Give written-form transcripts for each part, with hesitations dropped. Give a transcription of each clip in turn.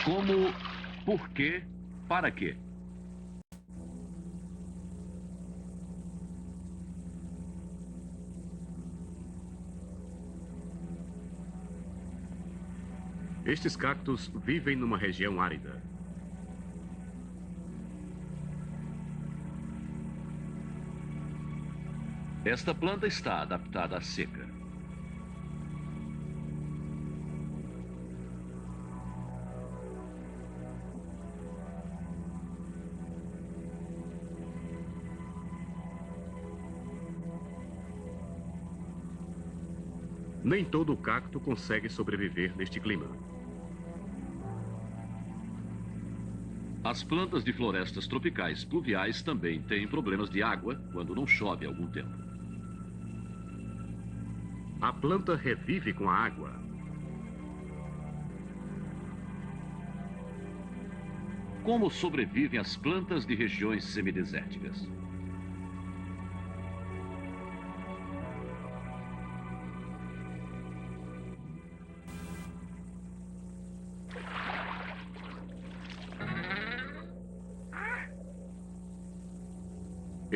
Como, por quê, para quê? Estes cactos vivem numa região árida. Esta planta está adaptada à seca. Nem todo cacto consegue sobreviver neste clima. As plantas de florestas tropicais pluviais também têm problemas de água quando não chove há algum tempo. A planta revive com a água. Como sobrevivem as plantas de regiões semidesérticas?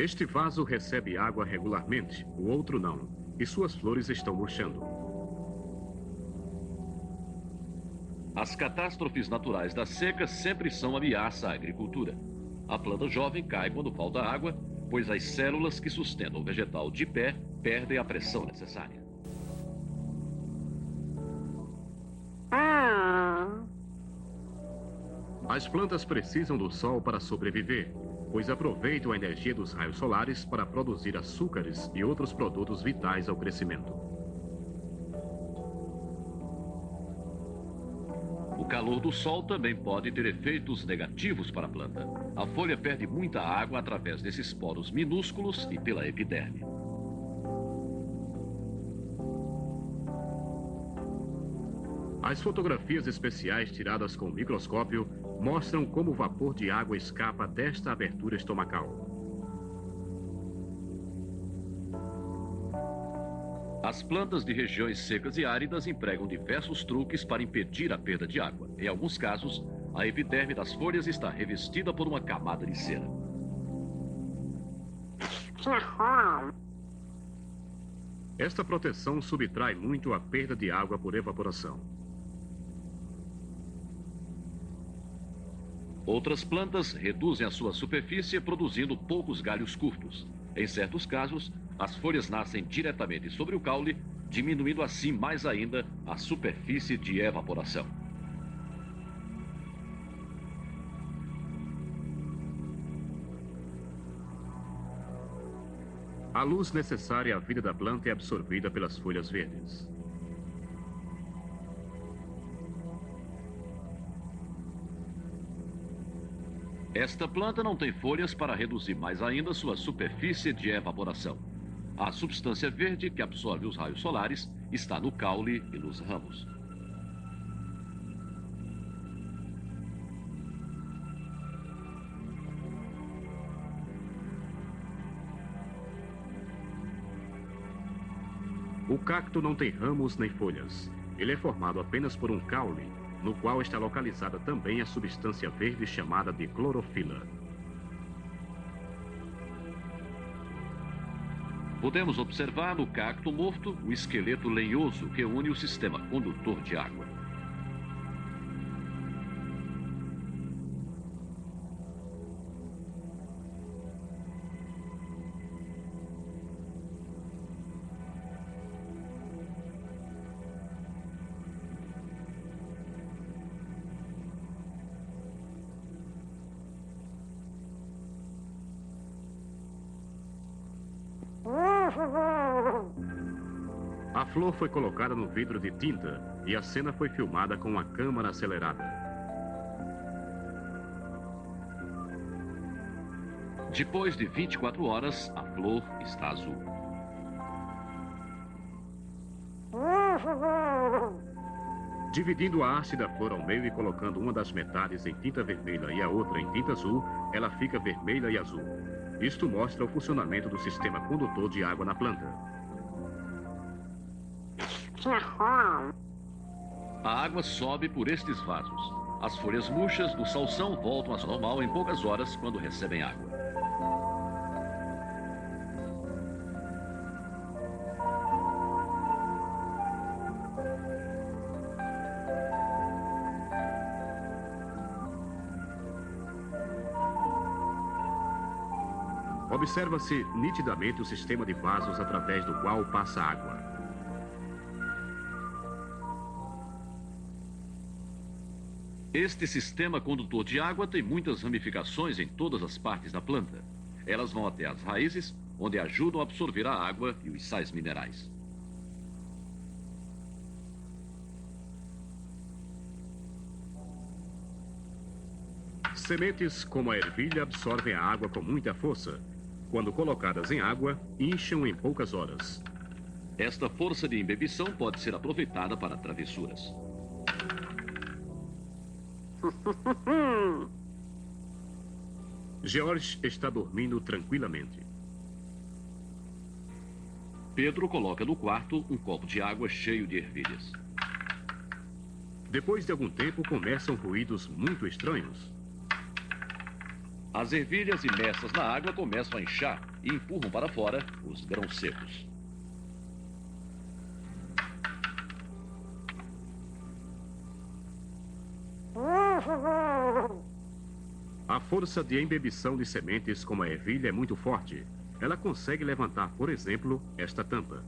Este vaso recebe água regularmente, o outro não, e suas flores estão murchando. As catástrofes naturais da seca sempre são ameaça à agricultura. A planta jovem cai quando falta água, pois as células que sustentam o vegetal de pé perdem a pressão necessária. As plantas precisam do sol para sobreviver, pois aproveitam a energia dos raios solares para produzir açúcares e outros produtos vitais ao crescimento. O calor do sol também pode ter efeitos negativos para a planta. A folha perde muita água através desses poros minúsculos e pela epiderme. As fotografias especiais tiradas com microscópio mostram como o vapor de água escapa desta abertura estomacal. As plantas de regiões secas e áridas empregam diversos truques para impedir a perda de água. Em alguns casos, a epiderme das folhas está revestida por uma camada de cera. Esta proteção subtrai muito a perda de água por evaporação. Outras plantas reduzem a sua superfície produzindo poucos galhos curtos. Em certos casos, as folhas nascem diretamente sobre o caule, diminuindo assim mais ainda a superfície de evaporação. A luz necessária à vida da planta é absorvida pelas folhas verdes. Esta planta não tem folhas para reduzir mais ainda sua superfície de evaporação. A substância verde que absorve os raios solares está no caule e nos ramos. O cacto não tem ramos nem folhas. Ele é formado apenas por um caule, no qual está localizada também a substância verde chamada de clorofila. Podemos observar no cacto morto o esqueleto lenhoso que une o sistema condutor de água. A flor foi colocada no vidro de tinta e a cena foi filmada com uma câmera acelerada. Depois de 24 horas, a flor está azul. Dividindo a haste da flor ao meio e colocando uma das metades em tinta vermelha e a outra em tinta azul, ela fica vermelha e azul. Isto mostra o funcionamento do sistema condutor de água na planta. A água sobe por estes vasos. As folhas murchas do salsão voltam a seu normal em poucas horas quando recebem água. Observa-se nitidamente o sistema de vasos através do qual passa a água. Este sistema condutor de água tem muitas ramificações em todas as partes da planta. Elas vão até as raízes, onde ajudam a absorver a água e os sais minerais. Sementes como a ervilha absorvem a água com muita força. Quando colocadas em água, incham em poucas horas. Esta força de embebição pode ser aproveitada para travessuras. George está dormindo tranquilamente. Pedro coloca no quarto um copo de água cheio de ervilhas. Depois de algum tempo, começam ruídos muito estranhos. As ervilhas imersas na água começam a inchar e empurram para fora os grãos secos. A força de embebição de sementes como a ervilha é muito forte. Ela consegue levantar, por exemplo, esta tampa.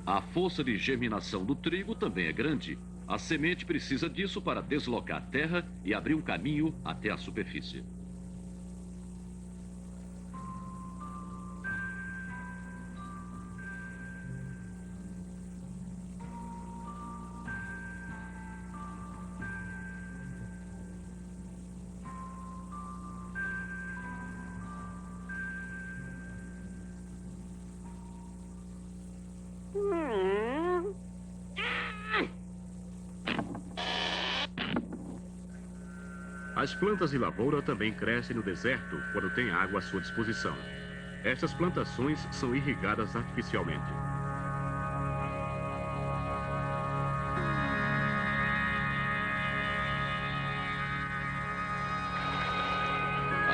A força de germinação do trigo também é grande. A semente precisa disso para deslocar a terra e abrir um caminho até a superfície. As plantas de lavoura também crescem no deserto quando tem água à sua disposição. Estas plantações são irrigadas artificialmente.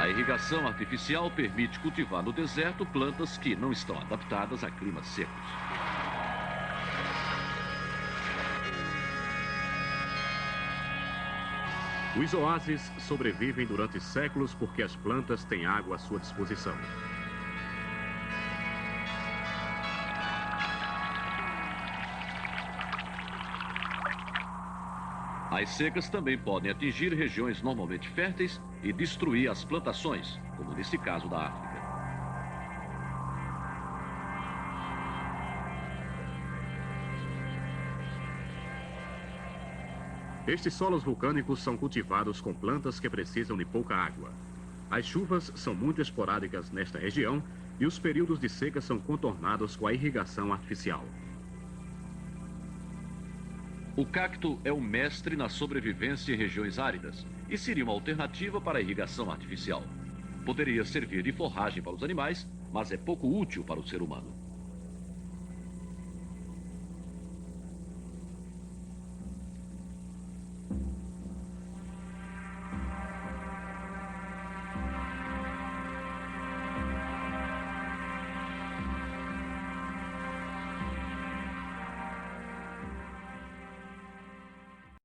A irrigação artificial permite cultivar no deserto plantas que não estão adaptadas a climas secos. Os oásis sobrevivem durante séculos porque as plantas têm água à sua disposição. As secas também podem atingir regiões normalmente férteis e destruir as plantações, como nesse caso da África. Estes solos vulcânicos são cultivados com plantas que precisam de pouca água. As chuvas são muito esporádicas nesta região e os períodos de seca são contornados com a irrigação artificial. O cacto é o mestre na sobrevivência em regiões áridas e seria uma alternativa para a irrigação artificial. Poderia servir de forragem para os animais, mas é pouco útil para o ser humano.